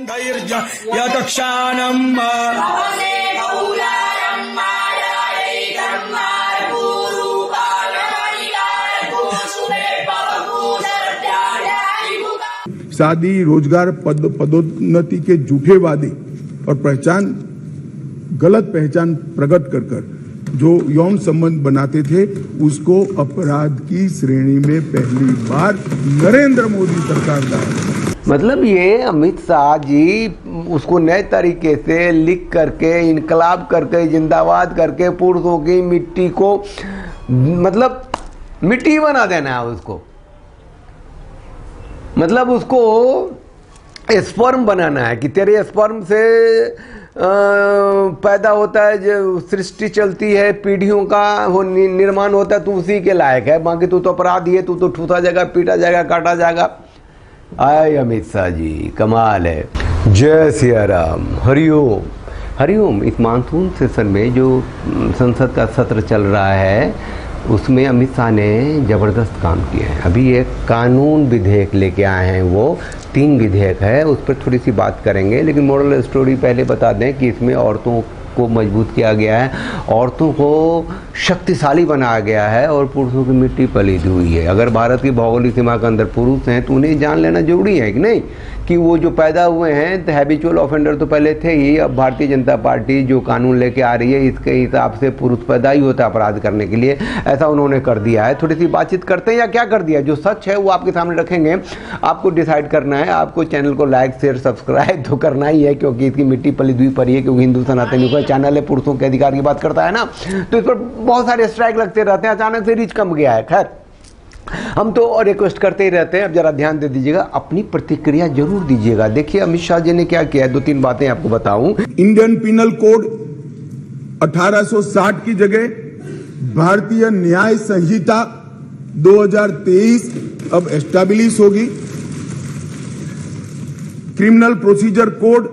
यदक्षाणम् शादी, रोजगार, पदोन्नति के झूठे वादे और गलत पहचान प्रकट कर जो यौन संबंध बनाते थे उसको अपराध की श्रेणी में पहली बार नरेंद्र मोदी सरकार लाया। मतलब ये अमित शाह जी उसको नए तरीके से लिख करके, इनकलाब करके, जिंदाबाद करके पुरुषों की मिट्टी को मतलब मिट्टी बना देना है उसको, मतलब उसको स्पर्म बनाना है कि तेरे स्पर्म से पैदा होता है, जो सृष्टि चलती है, पीढ़ियों का वो निर्माण होता है, तू उसी के लायक है, बाकी तू तो अपराधी है, तू तो ठूसा जाएगा, पीटा जाएगा, काटा जाएगा। आए अमित शाह जी कमाल है। जय सिया राम, हरिओम हरिओम। इस मानसून सेशन में जो संसद का सत्र चल रहा है उसमें अमित शाह ने ज़बरदस्त काम किया है। अभी एक कानून विधेयक लेके आए हैं, वो 3 विधेयक है, उस पर थोड़ी सी बात करेंगे, लेकिन मोरल स्टोरी पहले बता दें कि इसमें औरतों को मजबूत किया गया है, औरतों को शक्तिशाली बनाया गया है और पुरुषों की मिट्टी पलीद हुई है। अगर भारत की भौगोलिक सीमा के अंदर पुरुष हैं तो उन्हें जान लेना जरूरी है कि नहीं, कि वो जो पैदा हुए हैं तो हैबिचुअल ऑफेंडर तो पहले थे ही। अब भारतीय जनता पार्टी जो कानून लेके आ रही है इसके हिसाब से पुरुष पैदा ही होता है अपराध करने के लिए, ऐसा उन्होंने कर दिया है। थोड़ी सी बातचीत करते हैं या क्या कर दिया, जो सच है वो आपके सामने रखेंगे, आपको डिसाइड करना है। आपको चैनल को लाइक शेयर सब्सक्राइब तो करना ही है, क्योंकि इसकी मिट्टी पलीद हुई पड़ी है, क्योंकि हिंदू सनातनी का चैनल है, पुरुषों के अधिकार की बात करता है ना, तो इस पर बहुत सारे स्ट्राइक लगते रहते हैं। अचानक से रीच कम गया है, खैर हम तो और रिक्वेस्ट करते ही रहते हैं। अब जरा ध्यान दे दीजिएगा, अपनी प्रतिक्रिया जरूर दीजिएगा। देखिए अमित शाह जी ने क्या किया है, 2-3 बातें आपको बताऊं। इंडियन पिनल कोड 1860 की जगह भारतीय न्याय संहिता 2023 अब एस्टैब्लिश होगी। क्रिमिनल प्रोसीजर कोड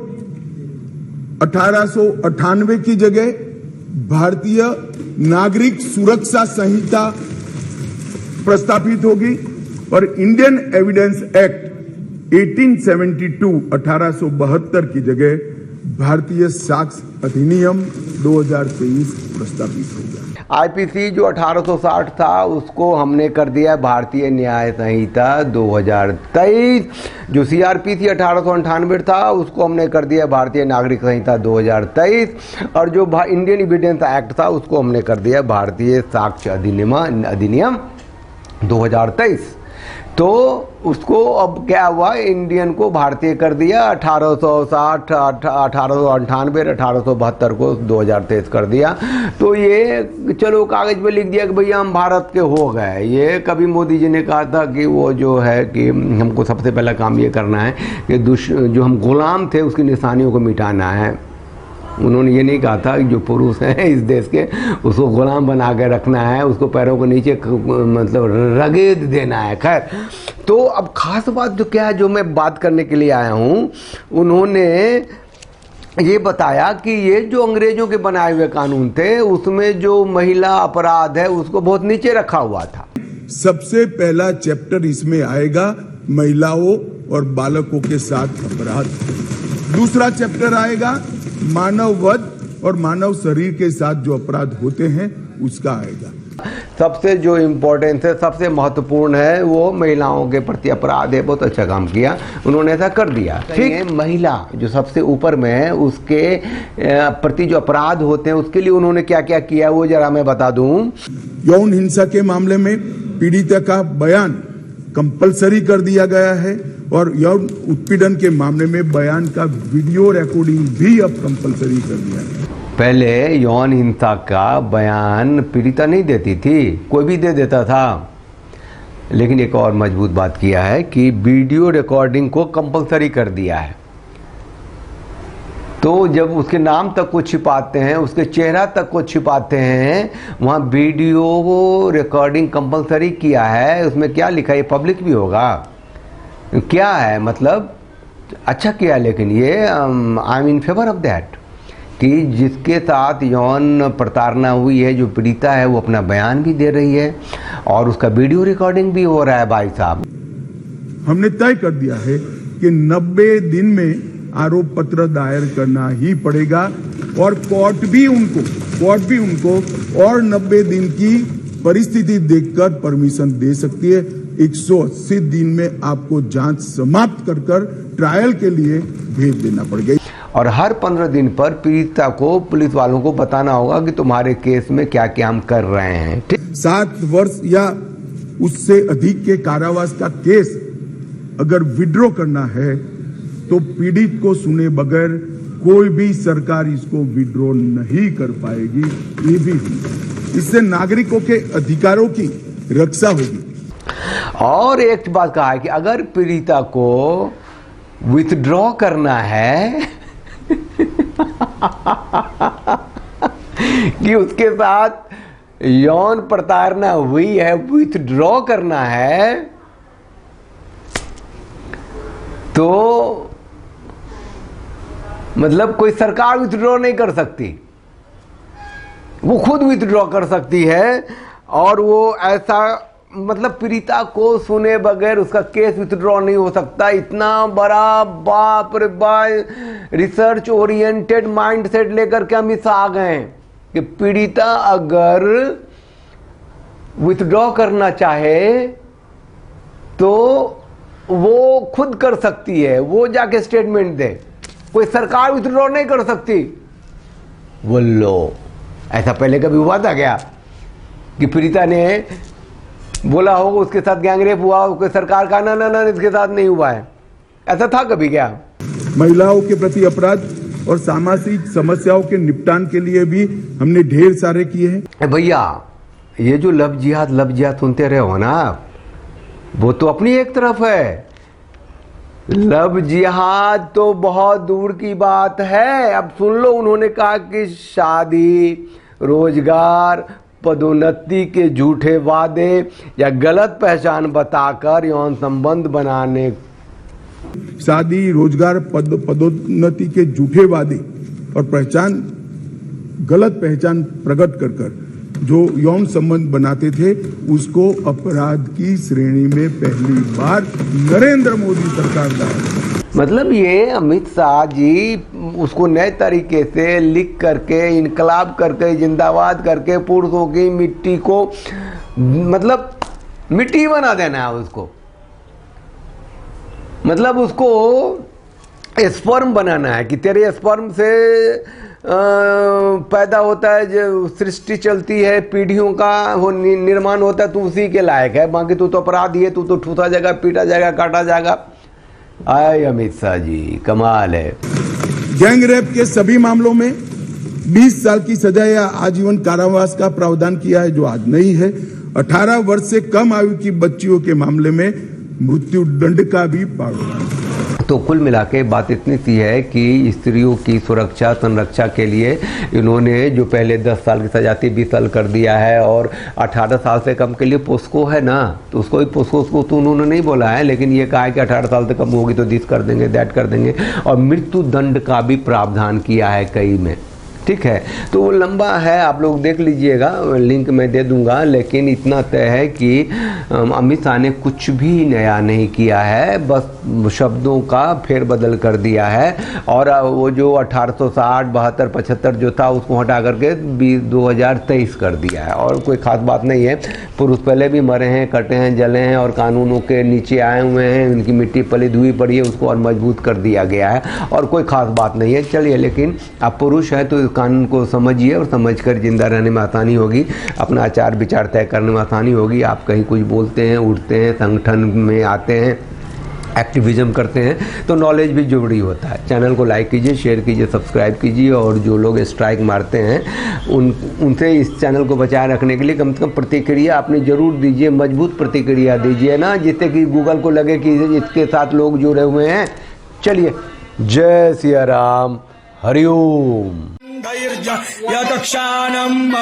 1898 की जगह भारतीय नागरिक सुरक्षा संहिता प्रस्तापित होगी और इंडियन एविडेंस एक्ट 1872 की जगह भारतीय साक्ष्य अधिनियम 2023 प्रस्तापित होगा। आईपीसी जो 1860 था उसको हमने कर दिया भारतीय न्याय संहिता 2023। जो सीआरपीसी 1898 था उसको हमने कर दिया भारतीय नागरिक संहिता 2023। और जो इंडियन एविडेंस एक्ट था उसको हमने कर दिया भारतीय साक्ष्य अधिनियम 2023। तो उसको अब क्या हुआ, इंडियन को भारतीय कर दिया 1860, 1898, 1872 को 2023 कर दिया। तो ये चलो कागज पे लिख दिया कि भैया हम भारत के हो गए। ये कभी मोदी जी ने कहा था कि वो जो है कि हमको सबसे पहला काम ये करना है कि जो हम गुलाम थे उसकी निशानियों को मिटाना है। उन्होंने ये नहीं कहा था कि जो पुरुष हैं इस देश के उसको गुलाम बना के रखना है, उसको पैरों के नीचे मतलब रगेद देना है। खैर, तो अब खास बात जो क्या है, जो मैं बात करने के लिए आया हूँ, उन्होंने ये बताया कि ये जो अंग्रेजों के बनाए हुए कानून थे उसमें जो महिला अपराध है उसको बहुत नीचे रखा हुआ था। सबसे पहला चैप्टर इसमें आएगा महिलाओं और बालकों के साथ अपराध। दूसरा चैप्टर आएगा मानव वध और मानव शरीर के साथ जो अपराध होते हैं उसका आएगा। सबसे जो इम्पोर्टेंस है, सबसे महत्वपूर्ण है, वो महिलाओं के प्रति अपराध है। बहुत अच्छा काम किया उन्होंने, ऐसा कर दिया। ठीक है, महिला जो सबसे ऊपर में है उसके प्रति जो अपराध होते हैं उसके लिए उन्होंने क्या क्या किया वो जरा मैं बता दूं। यौन हिंसा के मामले में पीड़िता का बयान कंपलसरी कर दिया गया है और यौन उत्पीड़न के मामले में बयान का वीडियो रिकॉर्डिंग भी अब कंपलसरी कर दिया है। पहले यौन हिंसा का बयान पीड़िता नहीं देती थी, कोई भी दे देता था, लेकिन एक और मजबूत बात किया है कि वीडियो रिकॉर्डिंग को कंपलसरी कर दिया है। तो जब उसके नाम तक को छिपाते हैं, उसके चेहरा तक को छिपाते हैं, वहाँ वीडियो रिकॉर्डिंग कंपलसरी किया है। उसमें क्या लिखा है, ये पब्लिक भी होगा, क्या है मतलब अच्छा किया। लेकिन ये I am in favour of that कि जिसके साथ यौन प्रताड़ना हुई है, जो पीड़िता है, वो अपना बयान भी दे रही है और उसका वीडियो रिकॉर्डिंग भी हो रहा है। भाई साहब, हमने तय कर दिया है कि 90 दिन में आरोप पत्र दायर करना ही पड़ेगा और कोर्ट भी उनको और 90 दिन की परिस्थिति देखकर परमिशन दे सकती है। 180 दिन में आपको जांच समाप्त कर ट्रायल के लिए भेज देना पड़ेगा और हर 15 दिन पर पीड़िता को पुलिस वालों को बताना होगा कि तुम्हारे केस में क्या क्या हम कर रहे हैं। ठीक, 7 वर्ष या उससे अधिक के कारावास का केस अगर विड्रॉ करना है तो पीड़ित को सुने बगैर कोई भी सरकार इसको विड्रॉ नहीं कर पाएगी। ये भी इससे नागरिकों के अधिकारों की रक्षा होगी। और एक बात कहा है कि अगर पीड़िता को विथड्रॉ करना है कि उसके साथ यौन प्रताड़ना हुई है, विथड्रॉ करना है, तो मतलब कोई सरकार विथड्रॉ नहीं कर सकती, वो खुद विथड्रॉ कर सकती है। और वो ऐसा मतलब पीड़िता को सुने बगैर उसका केस विथड्रॉ नहीं हो सकता। इतना बड़ा बाप रे बाप रिसर्च ओरिएंटेड माइंडसेट लेकर के अमित शाह आ गए कि पीड़िता अगर विथड्रॉ करना चाहे तो वो खुद कर सकती है, वो जाके स्टेटमेंट दे, कोई सरकार विथड्रॉ नहीं कर सकती। बोलो, ऐसा पहले कभी हुआ था क्या कि पीड़िता ने बोला होगा उसके साथ गैंगरेप हुआ, उसके सरकार का ना इसके साथ नहीं हुआ है, ऐसा था कभी क्या? महिलाओं के प्रति अपराध और सामाजिक समस्याओं के निपटान के लिए भी हमने ढेर सारे किए हैं। भैया, ये जो लव जिहाद सुनते रहे हो ना, वो तो अपनी एक तरफ है। लव जिहाद तो बहुत दूर की बात है। अब सुन लो, उन्होंने कहा कि शादी, रोजगार, पदोन्नति के झूठे वादे या गलत पहचान बताकर यौन संबंध बनाने, शादी, रोजगार, पदोन्नति के झूठे वादे और गलत पहचान प्रकट कर जो यौन संबंध बनाते थे उसको अपराध की श्रेणी में पहली बार नरेंद्र मोदी सरकार लाया। मतलब ये अमित शाह जी उसको नए तरीके से लिख करके, इनकलाब करके, जिंदाबाद करके पुरुषों की मिट्टी को मतलब मिट्टी बना देना है उसको, मतलब उसको स्पर्म बनाना है कि तेरे स्पर्म से पैदा होता है, जो सृष्टि चलती है, पीढ़ियों का वो निर्माण होता है, तू उसी के लायक है, बाकी तू तो अपराधी है, तू तो ठूसा जाएगा, पीटा जाएगा, काटा जाएगा। आए अमित शाह जी, कमाल है। गैंग रेप के सभी मामलों में 20 साल की सजा या आजीवन कारावास का प्रावधान किया है, जो आज नहीं है। 18 वर्ष से कम आयु की बच्चियों के मामले में मृत्यु दंड का भी प्रावधान। तो कुल मिला के बात इतनी सी है कि स्त्रियों की सुरक्षा संरक्षा के लिए इन्होंने जो पहले 10 साल की सजा थी 20 साल कर दिया है, और 18 साल से कम के लिए पोस्को है ना, तो उसको भी पोस्को उसको तो उन्होंने नहीं बोला है, लेकिन ये कहा है कि 18 साल से कम होगी तो दिस कर देंगे, दैट कर देंगे, और मृत्यु दंड का भी प्रावधान किया है कई में। ठीक है, तो वो लंबा है, आप लोग देख लीजिएगा, लिंक मैं दे दूंगा। लेकिन इतना तय है कि अमित शाह ने कुछ भी नया नहीं किया है, बस शब्दों का फेरबदल कर दिया है। और वो जो 1860, 72, 75 जो था उसको हटा करके 2023 कर दिया है, और कोई ख़ास बात नहीं है। पुरुष पहले भी मरे हैं, कटे हैं, जले हैं और कानूनों के नीचे आए हुए हैं, उनकी मिट्टी पली धुई पड़ी है, उसको और मजबूत कर दिया गया है, और कोई ख़ास बात नहीं है। चलिए, लेकिन आप पुरुष हैं तो कानून को समझिए, और समझकर जिंदा रहने में आसानी होगी, अपना आचार विचार तय करने में आसानी होगी। आप कहीं कुछ बोलते हैं, उठते हैं, संगठन में आते हैं, एक्टिविज्म करते हैं, तो नॉलेज भी जरूरी होता है। चैनल को लाइक कीजिए, शेयर कीजिए, सब्सक्राइब कीजिए, और जो लोग स्ट्राइक मारते हैं उनसे इस चैनल को बचाए रखने के लिए कम से कम प्रतिक्रिया आपने जरूर दीजिए, मजबूत प्रतिक्रिया दीजिए ना, जिससे कि गूगल को लगे कि इसके साथ लोग जुड़े हुए हैं। चलिए, जय सिया राम, हरिओम। धैर्य यदक्षाणम्